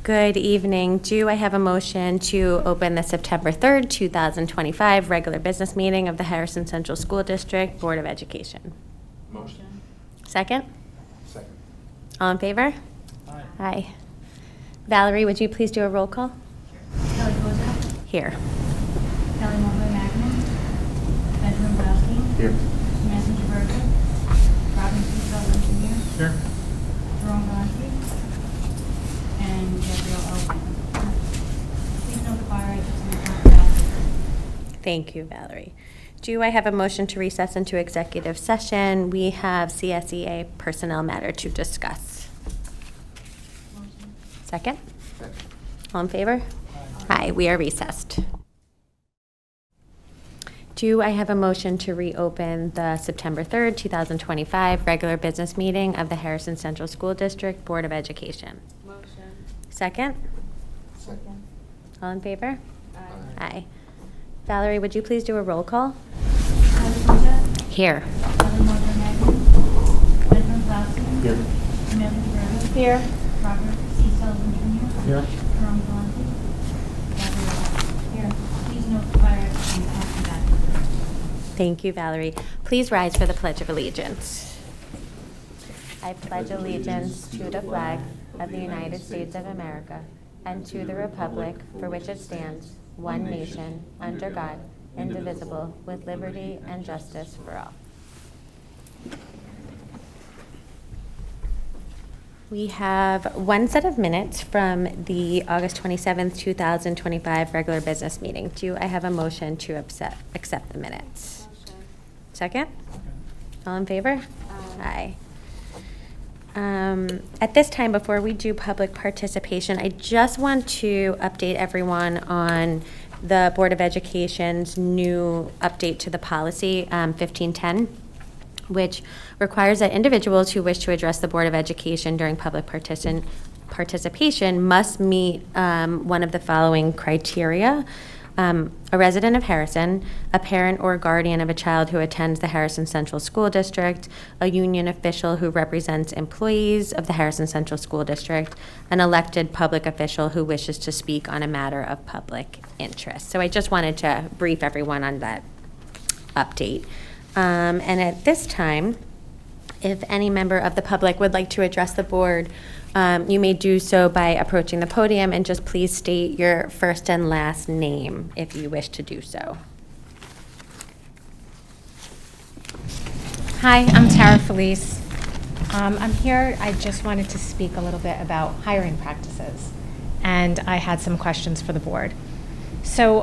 Good evening. Do I have a motion to open the September 3rd, 2025 regular business meeting of the Harrison Central School District Board of Education? Motion. Second? Second. All in favor? Aye. Aye. Valerie, would you please do a roll call? Kelly Kozak, Here. Kelly Mulvey Magnan, Benjamin Browski, Here. Samantha Jaberta, Robin C. Sullivan Jr., Here. Jerome Valenti, and Gabrielle L. Please note the fire exit. Thank you, Valerie. Do I have a motion to recess into executive session? We have CSEA personnel matter to discuss. Second? Second. All in favor? Aye, we are recessed. Do I have a motion to reopen the September 3rd, 2025 regular business meeting of the Harrison Central School District Board of Education? Motion. Second? Second. All in favor? Aye. Aye. Valerie, would you please do a roll call? Kelly Kozak, Here. Kelly Mulvey Magnan, Benjamin Browski, Here. Samantha Jaberta, Here. Robert C. Sullivan Jr., Here. Jerome Valenti, Gabrielle. Here. Please note the fire exit after that. Thank you, Valerie. Please rise for the Pledge of Allegiance. I pledge allegiance to the flag of the United States of America and to the republic for which it stands, one nation, under God, indivisible, with liberty and justice for all. We have one set of minutes from the August 27th, 2025 regular business meeting. Do I have a motion to accept the minutes? Second? All in favor? Aye. At this time, before we do public participation, I just want to update everyone on the Board of Education's new update to the policy 1510, which requires that individuals who wish to address the Board of Education during public participation must meet one of the following criteria. A resident of Harrison, a parent or guardian of a child who attends the Harrison Central School District, a union official who represents employees of the Harrison Central School District, an elected public official who wishes to speak on a matter of public interest. So I just wanted to brief everyone on that update. And at this time, if any member of the public would like to address the board, you may do so by approaching the podium, and just please state your first and last name if you wish to do so. Hi, I'm Tara Felice. I'm here, I just wanted to speak a little bit about hiring practices, and I had some questions for the board. So,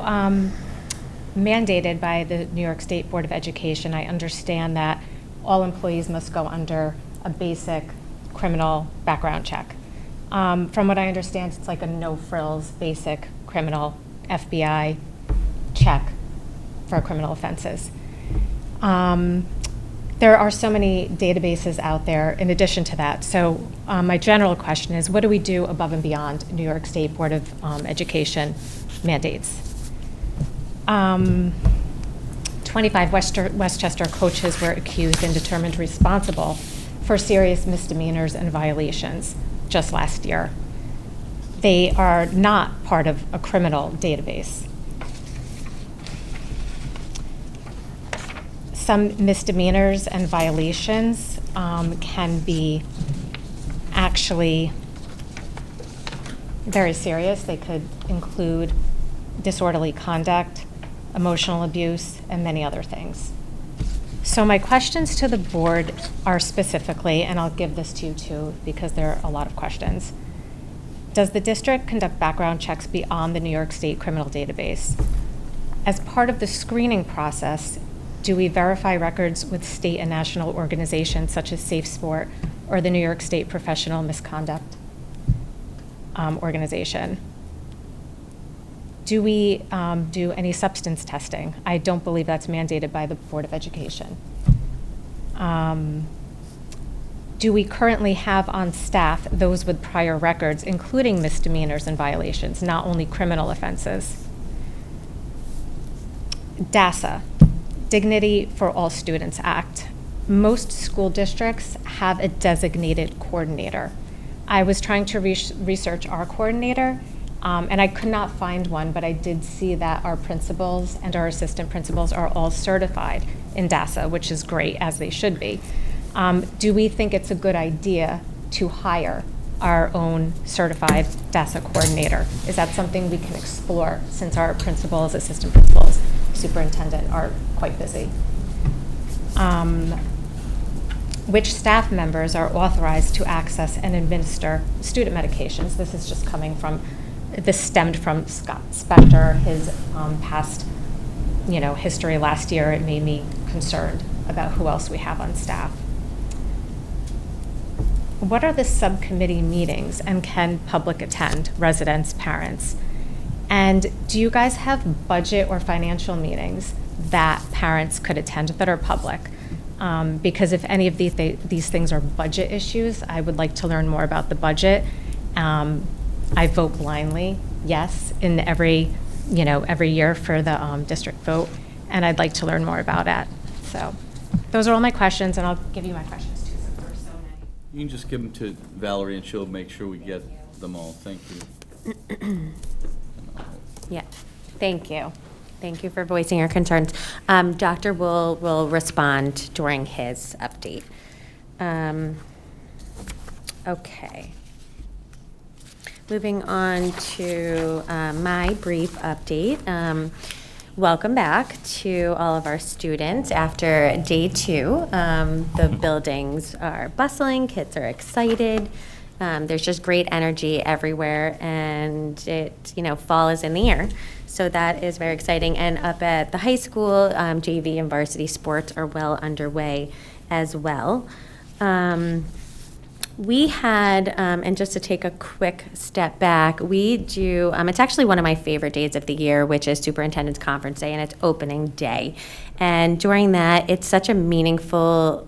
mandated by the New York State Board of Education, I understand that all employees must go under a basic criminal background check. From what I understand, it's like a no-frills basic criminal FBI check for criminal offenses. There are so many databases out there in addition to that. So my general question is, what do we do above and beyond New York State Board of Education mandates? 25 Westchester coaches were accused and determined responsible for serious misdemeanors and violations just last year. They are not part of a criminal database. Some misdemeanors and violations can be actually very serious. They could include disorderly conduct, emotional abuse, and many other things. So my questions to the board are specifically, and I'll give this to you too because there are a lot of questions. Does the district conduct background checks beyond the New York State criminal database? As part of the screening process, do we verify records with state and national organizations such as Safe Sport or the New York State Professional Misconduct Organization? Do we do any substance testing? I don't believe that's mandated by the Board of Education. Do we currently have on staff those with prior records, including misdemeanors and violations, not only criminal offenses? DASA, Dignity for All Students Act. Most school districts have a designated coordinator. I was trying to research our coordinator, and I could not find one, but I did see that our principals and our assistant principals are all certified in DASA, which is great, as they should be. Do we think it's a good idea to hire our own certified DASA coordinator? Is that something we can explore, since our principals, assistant principals, superintendent are quite busy? Which staff members are authorized to access and administer student medications? This stemmed from Scott Spector, his past, history last year. It made me concerned about who else we have on staff. What are the subcommittee meetings, and can public attend, residents, parents? And do you guys have budget or financial meetings that parents could attend that are public? Because if any of these things are budget issues, I would like to learn more about the budget. I vote blindly, yes, in every year for the district vote, and I'd like to learn more about it. So those are all my questions, and I'll give you my questions too, since there are so many. You can just give them to Valerie, and she'll make sure we get them all. Thank you. Yeah, thank you. Thank you for voicing your concerns. Dr. will respond during his update. Okay. Moving on to my brief update. Welcome back to all of our students after day 2. The buildings are bustling, kids are excited. There's just great energy everywhere, and fall is in the air. So that is very exciting. And up at the high school, JV and varsity sports are well underway as well. We had, and just to take a quick step back, we do, it's actually one of my favorite days of the year, which is Superintendent's Conference Day, and it's opening day. And during that, it's such a meaningful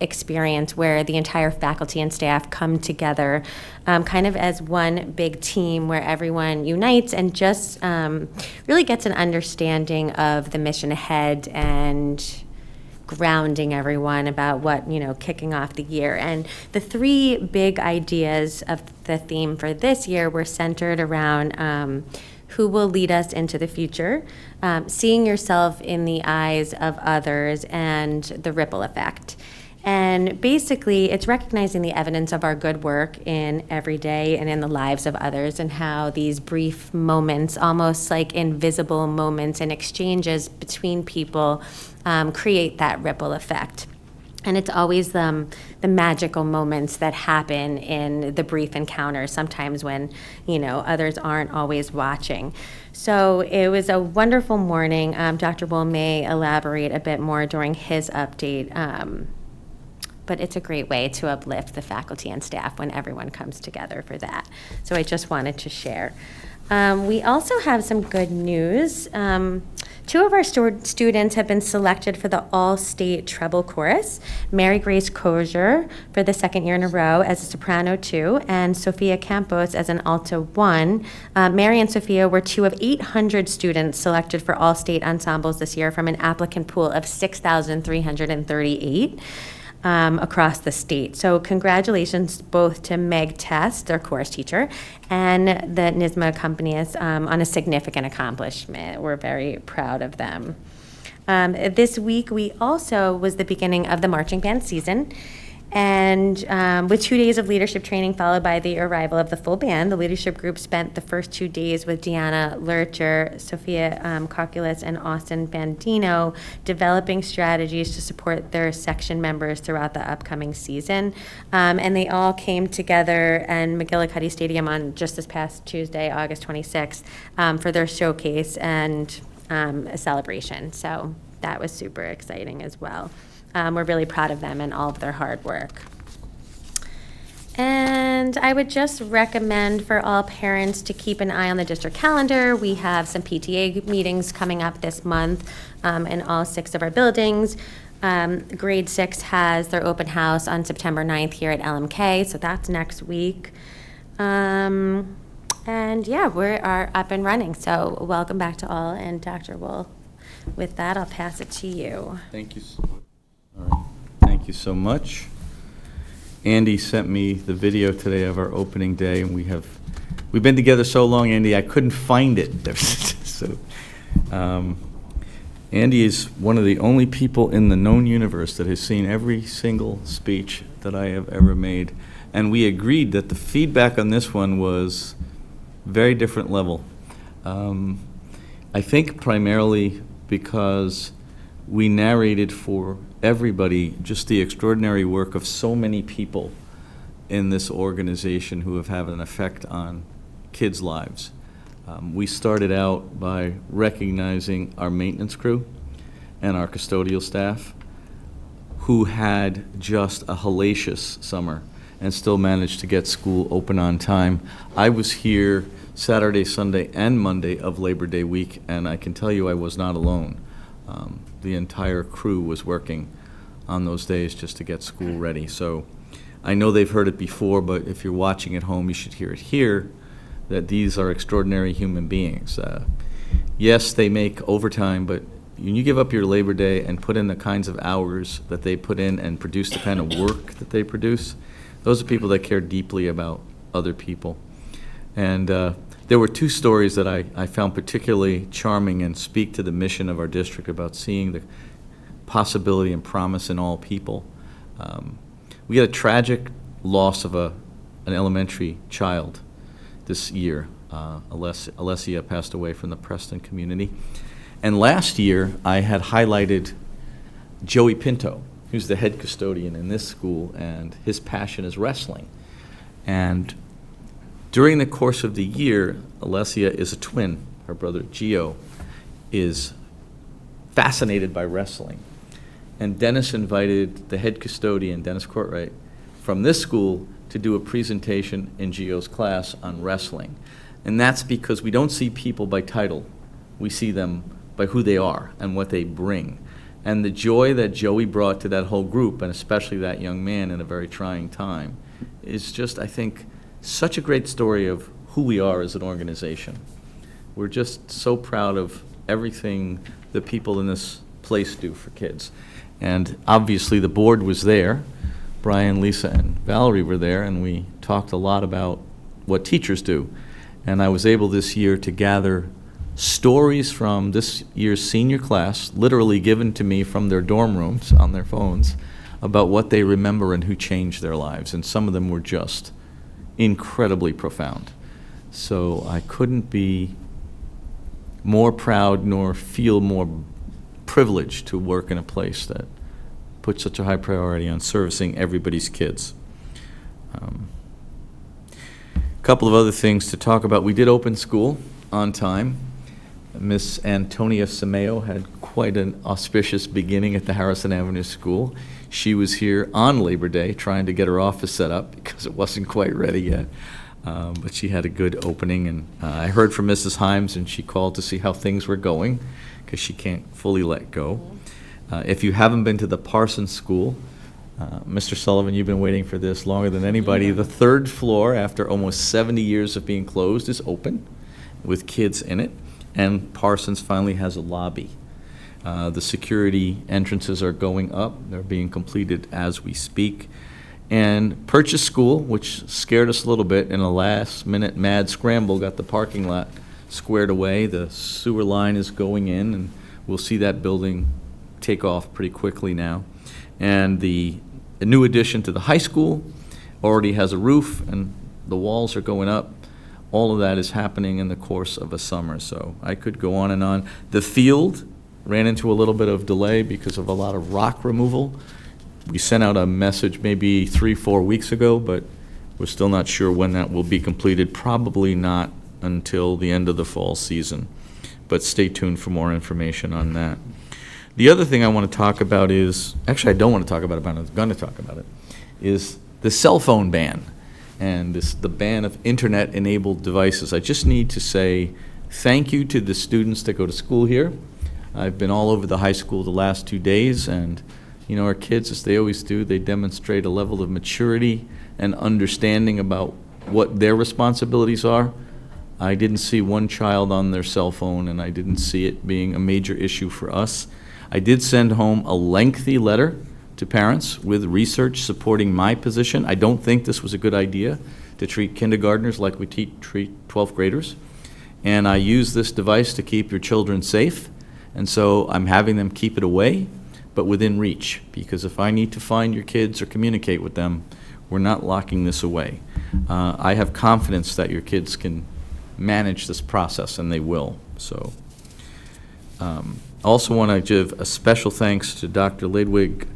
experience where the entire faculty and staff come together kind of as one big team, where everyone unites and just really gets an understanding of the mission ahead and grounding everyone about what, kicking off the year. And the 3 big ideas of the theme for this year were centered around who will lead us into the future, seeing yourself in the eyes of others, and the ripple effect. And basically, it's recognizing the evidence of our good work in every day and in the lives of others, and how these brief moments, almost like invisible moments and exchanges between people, create that ripple effect. And it's always the magical moments that happen in the brief encounters, sometimes when, others aren't always watching. So it was a wonderful morning. Dr. Will may elaborate a bit more during his update. But it's a great way to uplift the faculty and staff when everyone comes together for that. So I just wanted to share. We also have some good news. 2 of our students have been selected for the All-State Treble Chorus. Mary Grace Kozier for the 2nd year in a row as a soprano 2, and Sophia Campos as an alto 1. Mary and Sophia were 2 of 800 students selected for All-State ensembles this year from an applicant pool of 6,338. Across the state. So congratulations both to Meg Test, their chorus teacher, and the NYSSMA accompanist on a significant accomplishment. We're very proud of them. This week we also was the beginning of the marching band season. And with 2 days of leadership training followed by the arrival of the full band, the leadership group spent the first 2 days with Deanna Lurcher, Sophia Kokulis, and Austin Bandino developing strategies to support their section members throughout the upcoming season. And they all came together in McGillicuddy Stadium on just this past Tuesday, August 26th, for their showcase and a celebration. So that was super exciting as well. We're really proud of them and all of their hard work. And I would just recommend for all parents to keep an eye on the district calendar. We have some PTA meetings coming up this month in all 6 of our buildings. Grade 6 has their open house on September 9th here at LMK, so that's next week. And yeah, we are up and running. So welcome back to all, and Dr. Will, with that, I'll pass it to you. Thank you. All right. Thank you so much. Andy sent me the video today of our opening day, and we've been together so long, Andy, I couldn't find it. So, Andy is one of the only people in the known universe that has seen every single speech that I have ever made. And we agreed that the feedback on this one was very different level. I think primarily because we narrated for everybody just the extraordinary work of so many people in this organization who have had an effect on kids' lives. We started out by recognizing our maintenance crew and our custodial staff who had just a hellacious summer and still managed to get school open on time. I was here Saturday, Sunday, and Monday of Labor Day week, and I can tell you I was not alone. The entire crew was working on those days just to get school ready. So I know they've heard it before, but if you're watching at home, you should hear it here, that these are extraordinary human beings. Yes, they make overtime, but when you give up your Labor Day and put in the kinds of hours that they put in and produce the kind of work that they produce, those are people that care deeply about other people. And there were two stories that I found particularly charming and speak to the mission of our district about seeing the possibility and promise in all people. We had a tragic loss of an elementary child this year. Alessia passed away from the Preston community. And last year, I had highlighted Joey Pinto, who's the head custodian in this school, and his passion is wrestling. And during the course of the year, Alessia is a twin. Her brother, Gio, is fascinated by wrestling. And Dennis invited the head custodian, Dennis Courtwright, from this school to do a presentation in Gio's class on wrestling. And that's because we don't see people by title. We see them by who they are and what they bring. And the joy that Joey brought to that whole group, and especially that young man in a very trying time, is just, I think, such a great story of who we are as an organization. We're just so proud of everything the people in this place do for kids. And obviously the board was there. Brian, Lisa, and Valerie were there, and we talked a lot about what teachers do. And I was able this year to gather stories from this year's senior class, literally given to me from their dorm rooms on their phones, about what they remember and who changed their lives. And some of them were just incredibly profound. So I couldn't be more proud nor feel more privileged to work in a place that puts such a high priority on servicing everybody's kids. A couple of other things to talk about. We did open school on time. Miss Antonia Semeo had quite an auspicious beginning at the Harrison Avenue School. She was here on Labor Day trying to get her office set up because it wasn't quite ready yet. But she had a good opening, and I heard from Mrs. Himes, and she called to see how things were going because she can't fully let go. If you haven't been to the Parsons School, Mr. Sullivan, you've been waiting for this longer than anybody. The third floor, after almost 70 years of being closed, is open with kids in it, and Parsons finally has a lobby. The security entrances are going up. They're being completed as we speak. And Purchase School, which scared us a little bit in a last-minute mad scramble, got the parking lot squared away. The sewer line is going in, and we'll see that building take off pretty quickly now. And the new addition to the high school already has a roof, and the walls are going up. All of that is happening in the course of a summer, so I could go on and on. The field ran into a little bit of delay because of a lot of rock removal. We sent out a message maybe 3-4 weeks ago, but we're still not sure when that will be completed. Probably not until the end of the fall season, but stay tuned for more information on that. The other thing I want to talk about is, actually I don't want to talk about it, but I'm going to talk about it, is the cell phone ban and the ban of internet-enabled devices. I just need to say thank you to the students that go to school here. I've been all over the high school the last 2 days, and you know, our kids, as they always do, they demonstrate a level of maturity and understanding about what their responsibilities are. I didn't see one child on their cell phone, and I didn't see it being a major issue for us. I did send home a lengthy letter to parents with research supporting my position. I don't think this was a good idea to treat kindergartners like we treat 12th graders. And I use this device to keep your children safe. And so I'm having them keep it away, but within reach. Because if I need to find your kids or communicate with them, we're not locking this away. I have confidence that your kids can manage this process, and they will. So, also want to give a special thanks to Dr. Ledwig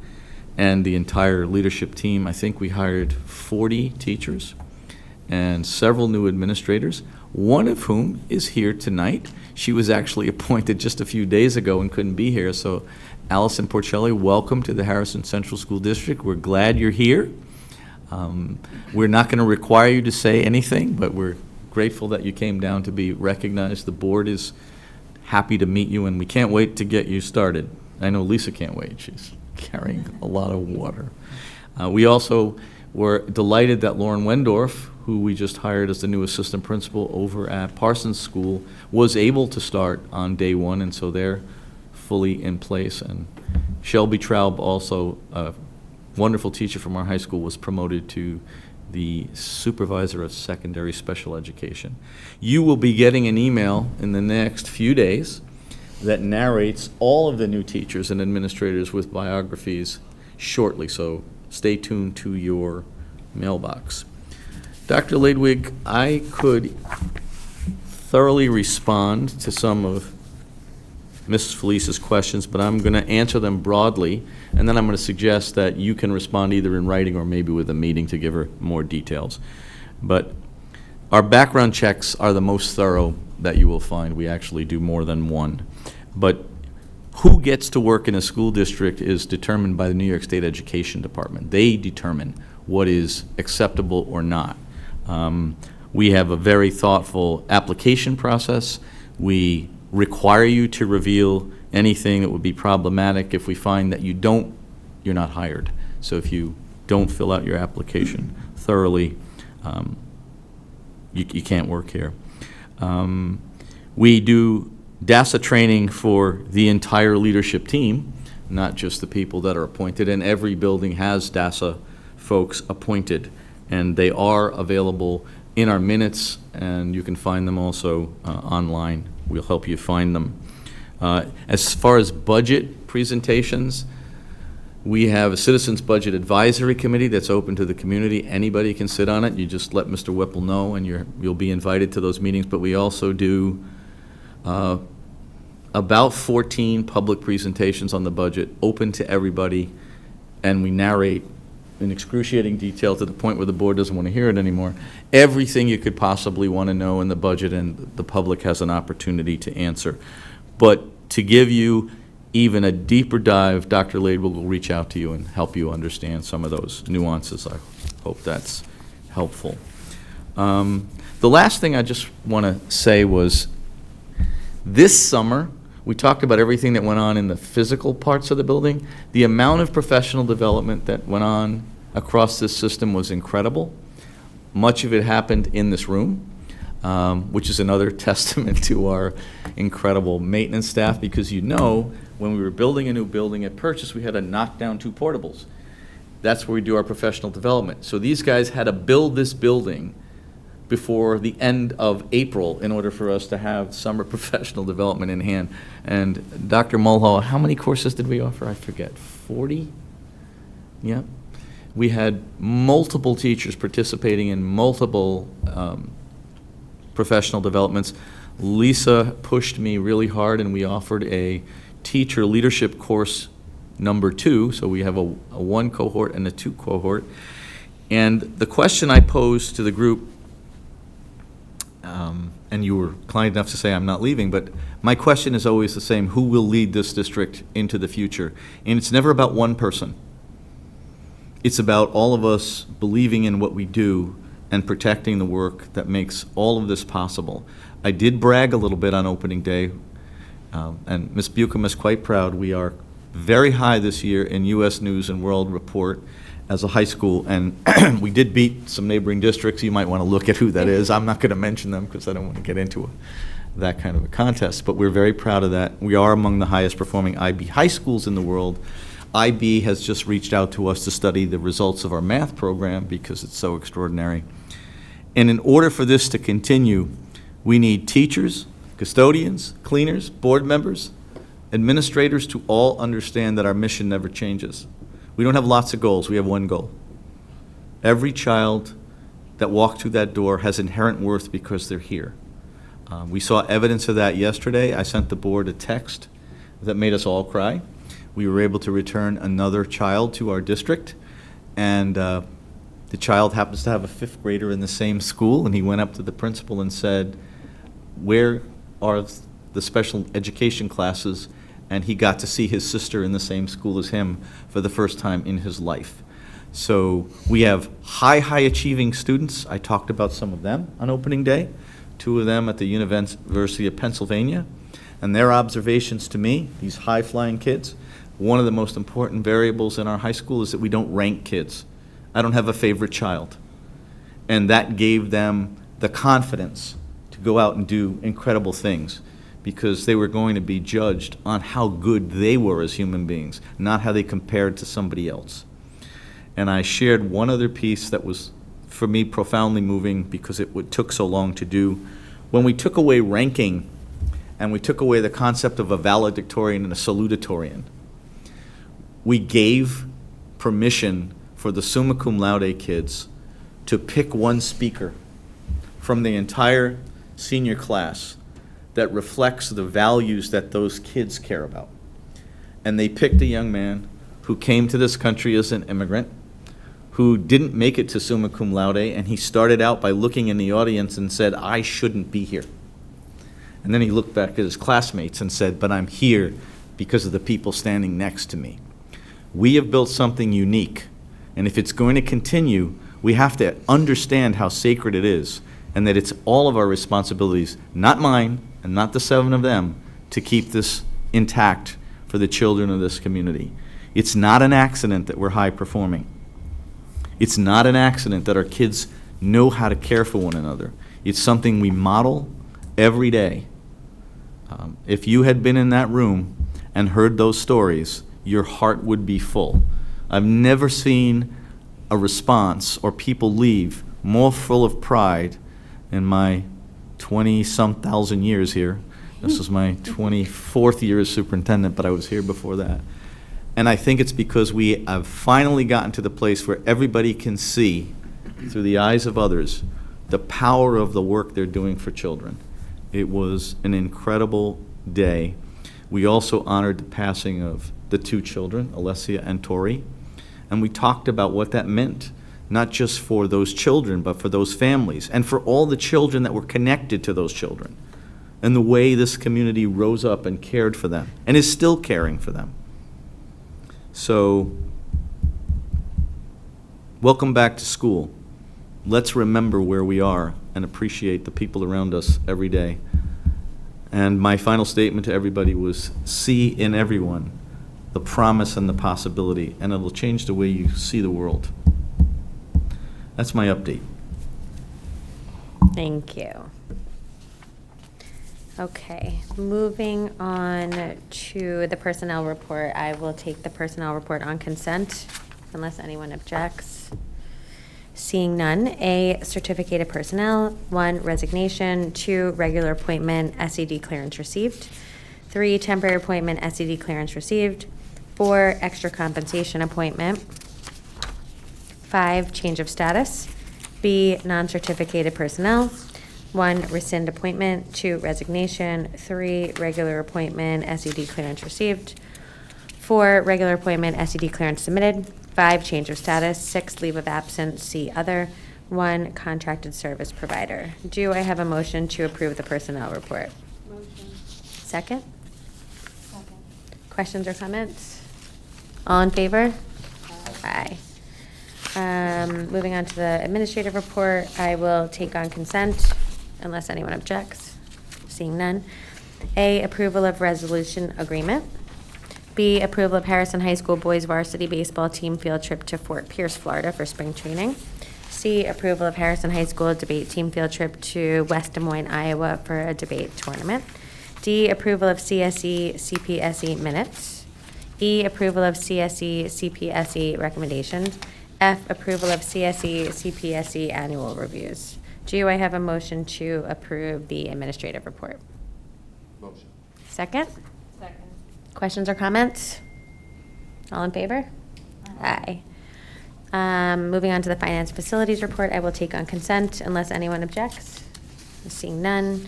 and the entire leadership team. I think we hired 40 teachers and several new administrators, one of whom is here tonight. She was actually appointed just a few days ago and couldn't be here. So, Allison Porcelli, welcome to the Harrison Central School District. We're glad you're here. We're not going to require you to say anything, but we're grateful that you came down to be recognized. The board is happy to meet you, and we can't wait to get you started. I know Lisa can't wait. She's carrying a lot of water. We also were delighted that Lauren Wendorf, who we just hired as the new assistant principal over at Parsons School, was able to start on day one, and so they're fully in place. And Shelby Traub, also a wonderful teacher from our high school, was promoted to the supervisor of secondary special education. You will be getting an email in the next few days that narrates all of the new teachers and administrators with biographies shortly, so stay tuned to your mailbox. Dr. Ledwig, I could thoroughly respond to some of Mrs. Felice's questions, but I'm going to answer them broadly, and then I'm going to suggest that you can respond either in writing or maybe with a meeting to give her more details. But our background checks are the most thorough that you will find. We actually do more than one. But who gets to work in a school district is determined by the New York State Education Department. They determine what is acceptable or not. We have a very thoughtful application process. We require you to reveal anything that would be problematic. If we find that you don't, you're not hired. So if you don't fill out your application thoroughly, you can't work here. We do DASA training for the entire leadership team, not just the people that are appointed, and every building has DASA folks appointed, and they are available in our minutes, and you can find them also online. We'll help you find them. As far as budget presentations, we have a Citizens Budget Advisory Committee that's open to the community. Anybody can sit on it. You just let Mr. Whipple know, and you'll be invited to those meetings. But we also do about 14 public presentations on the budget, open to everybody, and we narrate in excruciating detail to the point where the board doesn't want to hear it anymore, everything you could possibly want to know in the budget, and the public has an opportunity to answer. But to give you even a deeper dive, Dr. Ledwig will reach out to you and help you understand some of those nuances. I hope that's helpful. The last thing I just want to say was, this summer, we talked about everything that went on in the physical parts of the building. The amount of professional development that went on across this system was incredible. Much of it happened in this room, which is another testament to our incredible maintenance staff, because when we were building a new building at Purchase, we had to knock down 2 portables. That's where we do our professional development. So these guys had to build this building before the end of April in order for us to have summer professional development in hand. And Dr. Mulhall, how many courses did we offer? I forget, 40? Yeah. We had multiple teachers participating in multiple professional developments. Lisa pushed me really hard, and we offered a teacher leadership course number 2. So we have a 1 cohort and a 2 cohort. And the question I posed to the group, and you were kind enough to say I'm not leaving, but my question is always the same: who will lead this district into the future? And it's never about one person. It's about all of us believing in what we do and protecting the work that makes all of this possible. I did brag a little bit on opening day, and Ms. Buckham is quite proud. We are very high this year in U.S. News and World Report as a high school, and we did beat some neighboring districts. You might want to look at who that is. I'm not going to mention them because I don't want to get into that kind of a contest, but we're very proud of that. We are among the highest performing IB high schools in the world. IB has just reached out to us to study the results of our math program because it's so extraordinary. And in order for this to continue, we need teachers, custodians, cleaners, board members, administrators to all understand that our mission never changes. We don't have lots of goals, we have one goal. Every child that walked through that door has inherent worth because they're here. We saw evidence of that yesterday. I sent the board a text that made us all cry. We were able to return another child to our district, and the child happens to have a fifth grader in the same school, and he went up to the principal and said, "Where are the special education classes?" And he got to see his sister in the same school as him for the first time in his life. So we have high achieving students. I talked about some of them on opening day, 2 of them at the University of Pennsylvania. And their observations to me, these high-flying kids, one of the most important variables in our high school is that we don't rank kids. I don't have a favorite child. And that gave them the confidence to go out and do incredible things because they were going to be judged on how good they were as human beings, not how they compared to somebody else. And I shared one other piece that was, for me, profoundly moving because it took so long to do. When we took away ranking and we took away the concept of a valedictorian and a salutatorian, we gave permission for the summa cum laude kids to pick one speaker from the entire senior class that reflects the values that those kids care about. And they picked a young man who came to this country as an immigrant, who didn't make it to summa cum laude, and he started out by looking in the audience and said, "I shouldn't be here." And then he looked back at his classmates and said, "But I'm here because of the people standing next to me." We have built something unique, and if it's going to continue, we have to understand how sacred it is, and that it's all of our responsibilities, not mine and not the 7 of them, to keep this intact for the children of this community. It's not an accident that we're high performing. It's not an accident that our kids know how to care for one another. It's something we model every day. If you had been in that room and heard those stories, your heart would be full. I've never seen a response or people leave more full of pride in my 20-some thousand years here. This is my 24th year as superintendent, but I was here before that. And I think it's because we have finally gotten to the place where everybody can see, through the eyes of others, the power of the work they're doing for children. It was an incredible day. We also honored the passing of the 2 children, Alessia and Tori, and we talked about what that meant, not just for those children, but for those families, and for all the children that were connected to those children, and the way this community rose up and cared for them, and is still caring for them. So, welcome back to school. Let's remember where we are and appreciate the people around us every day. And my final statement to everybody was, see in everyone the promise and the possibility, and it will change the way you see the world. That's my update. Thank you. Okay, moving on to the personnel report. I will take the personnel report on consent unless anyone objects. Seeing none, A, certificated personnel, 1, resignation, 2, regular appointment, SED clearance received, 3, temporary appointment, SED clearance received, 4, extra compensation appointment, 5, change of status, B, non-certificated personnel, 1, rescind appointment, 2, resignation, 3, regular appointment, SED clearance received, 4, regular appointment, SED clearance submitted, 5, change of status, 6, leave of absence, C, other, 1, contracted service provider. Do I have a motion to approve the personnel report? Motion. Second? Second. Questions or comments? All in favor? Aye. Moving on to the administrative report, I will take on consent unless anyone objects. Seeing none. A, approval of resolution agreement. B, approval of Harrison High School boys varsity baseball team field trip to Fort Pierce, Florida for spring training. C, approval of Harrison High School debate team field trip to West Des Moines, Iowa for a debate tournament. D, approval of CSE, CPSE minutes. E, approval of CSE, CPSE recommendations. F, approval of CSE, CPSE annual reviews. Do I have a motion to approve the administrative report? Motion. Second? Second. Questions or comments? All in favor? Aye. Moving on to the finance facilities report, I will take on consent unless anyone objects. Seeing none.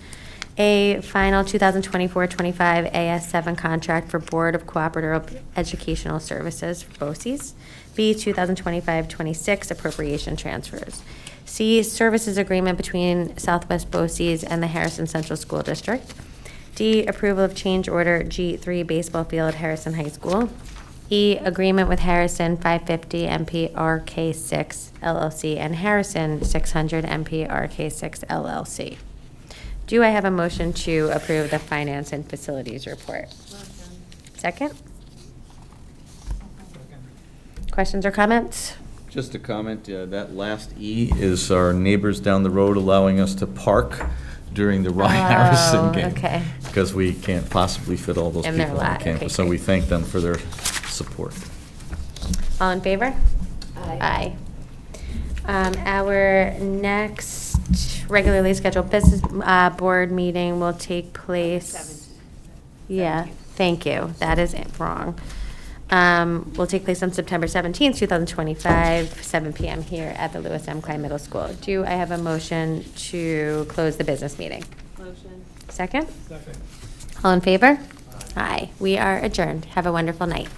A, final 2024-25 AS7 contract for Board of Cooperative Educational Services for BOCES. B, 2025-26 appropriation transfers. C, services agreement between Southwest BOCES and the Harrison Central School District. D, approval of change order G3 baseball field, Harrison High School. E, agreement with Harrison 550 MP RK6 LLC and Harrison 600 MP RK6 LLC. Do I have a motion to approve the finance and facilities report? Motion. Second? Questions or comments? Just a comment, that last E is our neighbors down the road allowing us to park during the Ryan Oh, Harrison game. okay. Because we can't possibly fit all those In people their on lot, okay, campus. So great. we thank them for their support. All in favor? Aye. Our next regularly scheduled business board meeting will take place. Yeah, thank you. That is wrong. Will take place on September 17th, 2025, 7 PM here at the Lewis M. Klein Middle School. Do I have a motion to close the business meeting? Motion. Second? Second. All in favor? Aye. We are adjourned. Have a wonderful night.